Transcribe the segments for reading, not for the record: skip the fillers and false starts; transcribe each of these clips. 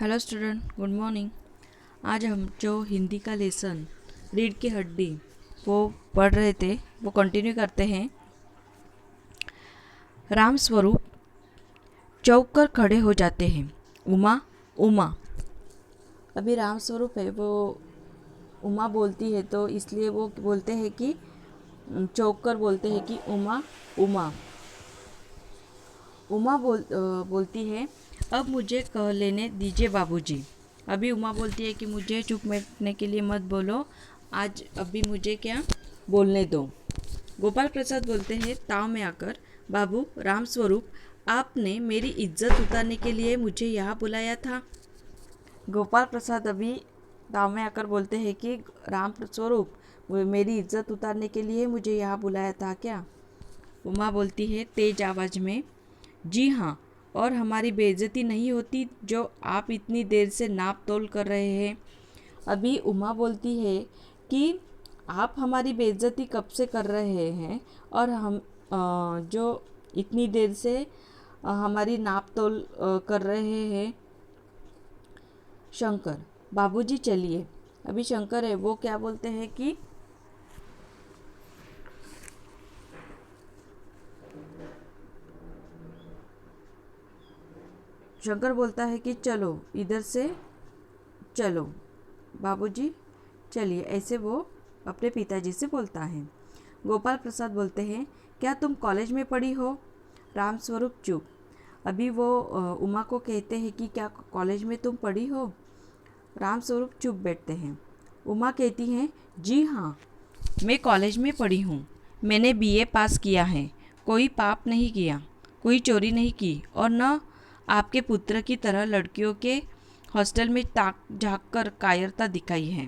Hello student, good morning. आज हम जो हिंदी का लेसन रीढ़ की हड्डी वो पढ़ रहे थे वो कंटिन्यू करते हैं। राम स्वरूप चौंक कर खड़े हो जाते हैं। उमा उमा। अभी राम स्वरूप है वो उमा बोलती है तो इसलिए वो बोलते हैं कि चौंक कर बोलते हैं कि उमा उमा। उमा बोलती है, अब मुझे कह लेने दीजिए बाबूजी। अभी उमा बोलती है कि मुझे चुप बैठने के लिए मत बोलो, आज अभी मुझे क्या बोलने दो। गोपाल प्रसाद बोलते हैं ताव में आकर, बाबू राम स्वरूप, आपने मेरी इज्जत उतारने के लिए मुझे यहाँ बुलाया था। गोपाल प्रसाद अभी ताव में आकर बोलते हैं कि राम स्वरूप, मेरी इज्जत उतारने के लिए मुझे यहाँ बुलाया था क्या? उमा बोलती है तेज आवाज़ में, जी हाँ, और हमारी बेइज्जती नहीं होती जो आप इतनी देर से नाप तोल कर रहे हैं। अभी उमा बोलती है कि आप हमारी बेइज्जती कब से कर रहे हैं और हम जो इतनी देर से हमारी नाप तोल कर रहे हैं। शंकर, बाबूजी चलिए। अभी शंकर है वो क्या बोलते हैं कि शंकर बोलता है कि चलो इधर से चलो बाबूजी चलिए, ऐसे वो अपने पिताजी से बोलता है। गोपाल प्रसाद बोलते हैं, क्या तुम कॉलेज में पढ़ी हो? राम स्वरूप चुप। अभी वो उमा को कहते हैं कि क्या कॉलेज में तुम पढ़ी हो? राम स्वरूप चुप बैठते हैं। उमा कहती हैं, जी हाँ, मैं कॉलेज में पढ़ी हूँ। मैंने बीए पास किया है। कोई पाप नहीं किया, कोई चोरी नहीं की और न आपके पुत्र की तरह लड़कियों के हॉस्टल में ताक झाँक कर कायरता दिखाई है।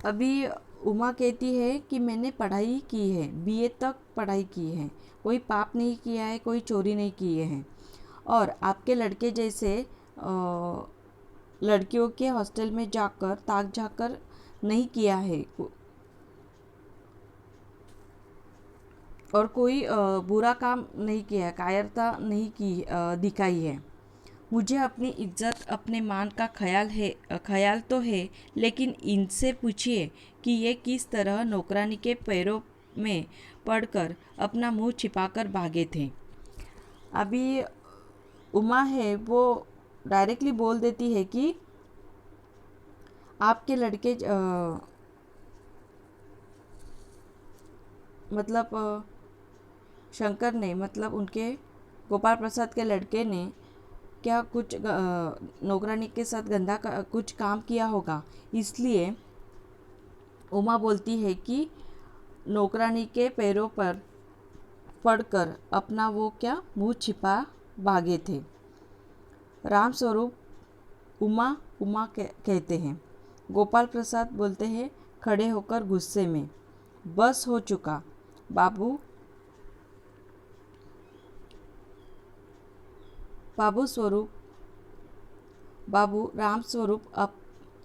अभी उमा कहती है कि मैंने पढ़ाई की है, बीए तक पढ़ाई की है, कोई पाप नहीं किया है, कोई चोरी नहीं किए हैं और आपके लड़के जैसे लड़कियों के हॉस्टल में जाकर ताक झाँक नहीं किया है और कोई बुरा काम नहीं किया है, कायरता नहीं की दिखाई है। मुझे अपनी इज्जत अपने मान का ख्याल तो है, लेकिन इनसे पूछिए कि ये किस तरह नौकरानी के पैरों में पड़कर अपना मुंह छिपाकर भागे थे। अभी उमा है वो डायरेक्टली बोल देती है कि आपके लड़के मतलब शंकर ने, मतलब उनके गोपाल प्रसाद के लड़के ने क्या कुछ नौकरानी के साथ गंदा कुछ काम किया होगा, इसलिए उमा बोलती है कि नौकरानी के पैरों पर पड़कर अपना वो क्या मुंह छिपा भागे थे। राम स्वरूप उमा उमा कहते हैं। गोपाल प्रसाद बोलते हैं खड़े होकर गुस्से में, बस हो चुका बाबू। बाबू राम स्वरूप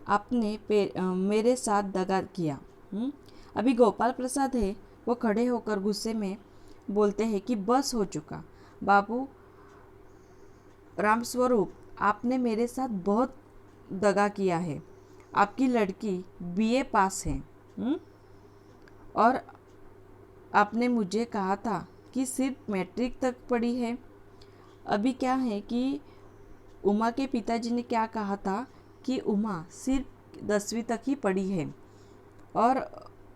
आपने मेरे साथ दगा किया। अभी गोपाल प्रसाद है वो खड़े होकर गुस्से में बोलते हैं कि बस हो चुका बाबू राम स्वरूप, आपने मेरे साथ बहुत दगा किया है। आपकी लड़की बीए पास है और आपने मुझे कहा था कि सिर्फ मैट्रिक तक पढ़ी है। अभी क्या है कि उमा के पिताजी ने क्या कहा था कि उमा सिर्फ 10वीं तक ही पढ़ी है और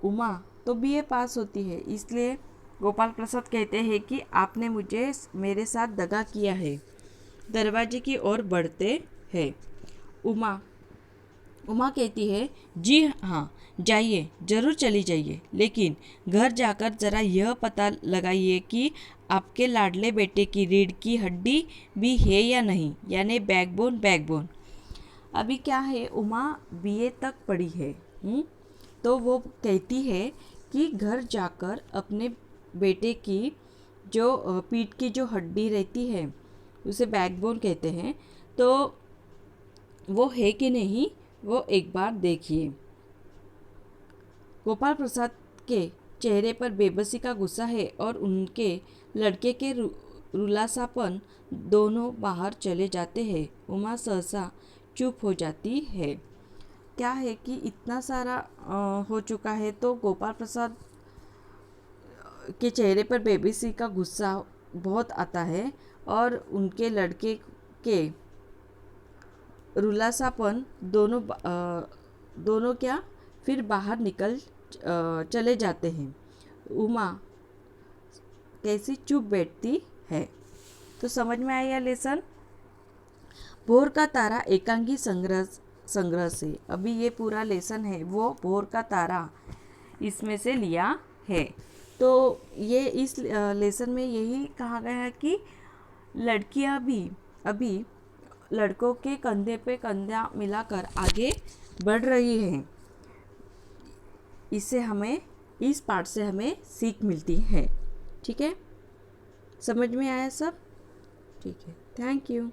उमा तो बीए पास होती है, इसलिए गोपाल प्रसाद कहते हैं कि आपने मुझे मेरे साथ दगा किया है। दरवाजे की ओर बढ़ते हैं। उमा उमा कहती है, जी हाँ, जाइए, ज़रूर चली जाइए, लेकिन घर जाकर ज़रा यह पता लगाइए कि आपके लाडले बेटे की रीढ़ की हड्डी भी है या नहीं, यानी बैकबोन। अभी क्या है, उमा बीए तक पढ़ी है। तो वो कहती है कि घर जाकर अपने बेटे की जो पीठ की जो हड्डी रहती है उसे बैकबोन कहते हैं, तो वो है कि नहीं वो एक बार देखिए। गोपाल प्रसाद के चेहरे पर बेबसी का गुस्सा है और उनके लड़के के रुलासापन दोनों बाहर चले जाते हैं। उमा सहसा चुप हो जाती है। क्या है कि इतना सारा हो चुका है तो गोपाल प्रसाद के चेहरे पर बेबी सी का गुस्सा बहुत आता है और उनके लड़के के रुलासापन दोनों क्या फिर बाहर निकल चले जाते हैं। उमा कैसी चुप बैठती है। तो समझ में आया लेसन। भोर का तारा एकांगी संग्रह से अभी ये पूरा लेसन है वो भोर का तारा इसमें से लिया है। तो ये इस लेसन में यही कहा गया है कि लड़कियां भी अभी लड़कों के कंधे पे कंधा मिलाकर आगे बढ़ रही हैं। इससे हमें इस पाठ से हमें सीख मिलती है। ठीक है, समझ में आया सब? ठीक है, थैंक यू।